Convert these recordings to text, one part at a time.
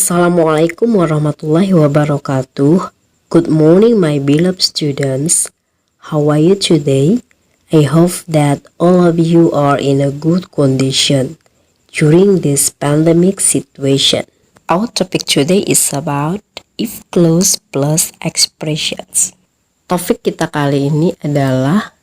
Assalamualaikum warahmatullahi wabarakatuh. Good morning my beloved students. How are you today? I hope that all of you are in a good condition during this pandemic situation. Our topic today is about if clause plus expressions. Topik kita kali ini adalah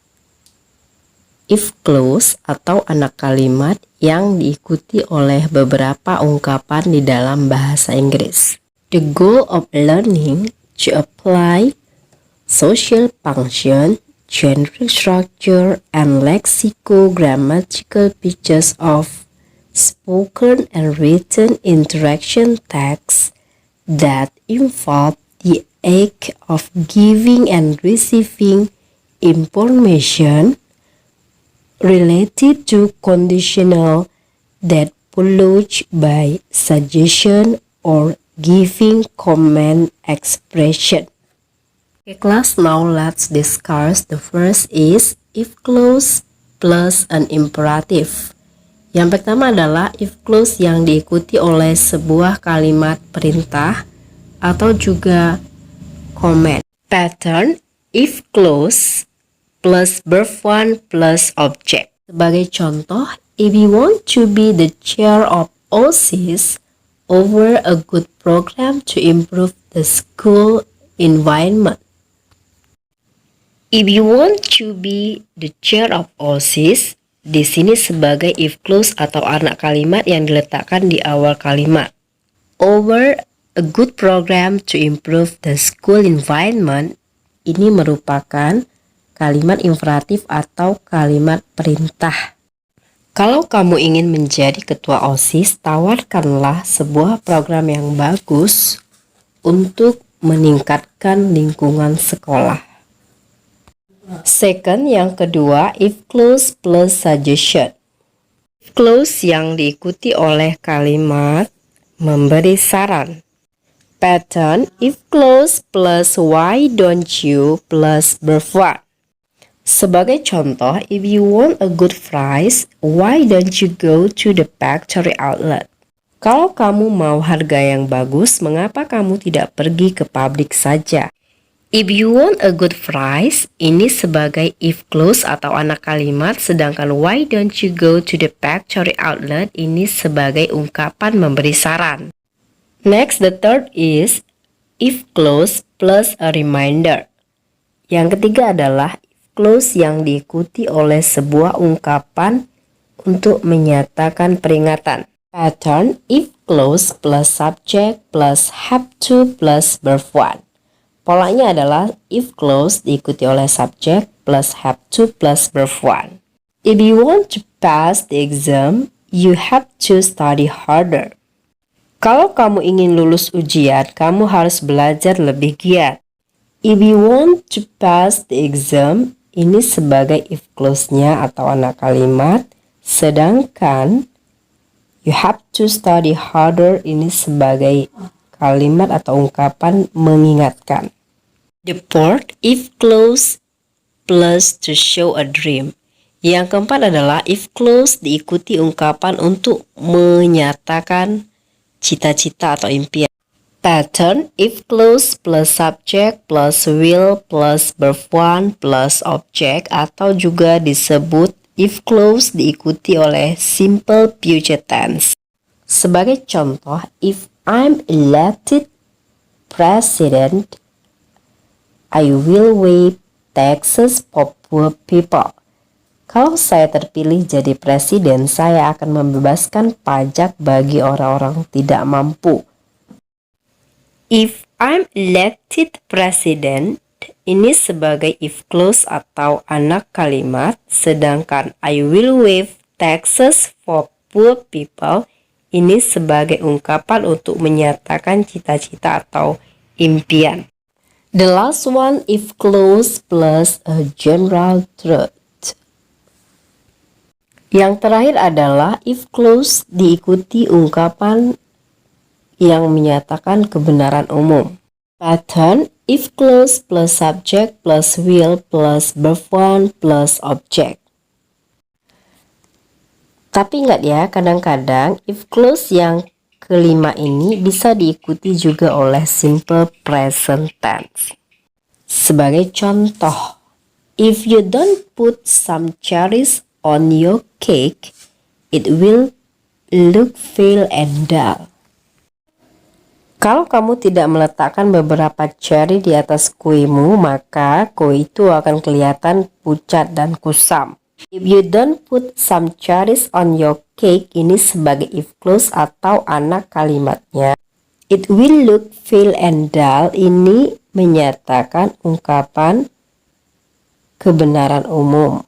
if clause atau anak kalimat yang diikuti oleh beberapa ungkapan di dalam bahasa Inggris. The goal of learning to apply social function, generic structure, and lexicogrammatical features of spoken and written interaction texts that involve the act of giving and receiving information related to conditional that followed by suggestion or giving command expression. Okay, class, now let's discuss the first is if clause plus an imperative. Yang pertama adalah if clause yang diikuti oleh sebuah kalimat perintah atau juga command. Pattern if clause plus verb 1 plus object. Sebagai contoh, if you want to be the chair of OSIS over a good program to improve the school environment. If you want to be the chair of OSIS, di sini sebagai if clause atau anak kalimat yang diletakkan di awal kalimat. Over a good program to improve the school environment, ini merupakan kalimat imperatif atau kalimat perintah. Kalau kamu ingin menjadi ketua OSIS, tawarkanlah sebuah program yang bagus untuk meningkatkan lingkungan sekolah. Second, yang kedua, if clause plus suggestion. If clause yang diikuti oleh kalimat memberi saran. Pattern, if clause plus why don't you plus verb 1. Sebagai contoh, if you want a good price, why don't you go to the factory outlet? Kalau kamu mau harga yang bagus, mengapa kamu tidak pergi ke pabrik saja? If you want a good price, ini sebagai if clause atau anak kalimat, sedangkan why don't you go to the factory outlet ini sebagai ungkapan memberi saran. Next, the third is if clause plus a reminder. Yang ketiga adalah clause yang diikuti oleh sebuah ungkapan untuk menyatakan peringatan. Pattern if clause plus subject plus have to plus verb 1. Polanya adalah if clause diikuti oleh subject plus have to plus verb 1. If you want to pass the exam, you have to study harder. Kalau kamu ingin lulus ujian, kamu harus belajar lebih giat. If you want to pass the exam, ini sebagai if clause-nya atau anak kalimat, sedangkan you have to study harder ini sebagai kalimat atau ungkapan mengingatkan. The fourth, if clause plus to show a dream. Yang keempat adalah if clause diikuti ungkapan untuk menyatakan cita-cita atau impian. Pattern if clause plus subject plus will plus verb 1 plus object atau juga disebut if clause diikuti oleh simple future tense. Sebagai contoh, if I'm elected president, I will waive taxes for poor people. Kalau saya terpilih jadi presiden, saya akan membebaskan pajak bagi orang-orang tidak mampu. If I'm elected president, ini sebagai if clause atau anak kalimat, sedangkan I will waive taxes for poor people, ini sebagai ungkapan untuk menyatakan cita-cita atau impian. The last one, if clause plus a general truth. Yang terakhir adalah if clause diikuti ungkapan yang menyatakan kebenaran umum. Pattern if clause plus subject plus will plus verb 1 plus object. Tapi ingat ya, kadang-kadang if clause yang kelima ini bisa diikuti juga oleh simple present tense. Sebagai contoh, if you don't put some cherries on your cake, it will look pale and dull. Kalau kamu tidak meletakkan beberapa cherry di atas kuemu, maka kue itu akan kelihatan pucat dan kusam. If you don't put some cherries on your cake, ini sebagai if clause atau anak kalimatnya. It will look pale and dull, ini menyatakan ungkapan kebenaran umum.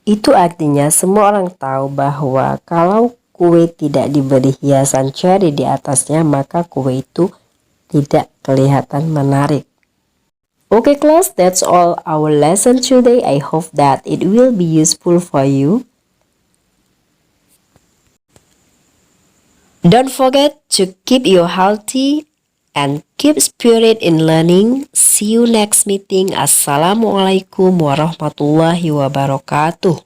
Itu artinya semua orang tahu bahwa kalau kue tidak diberi hiasan cherry di atasnya, maka kue itu tidak kelihatan menarik. Okay class, that's all our lesson today. I hope that it will be useful for you. Don't forget to keep you healthy and keep spirit in learning. See you next meeting. Assalamualaikum warahmatullahi wabarakatuh.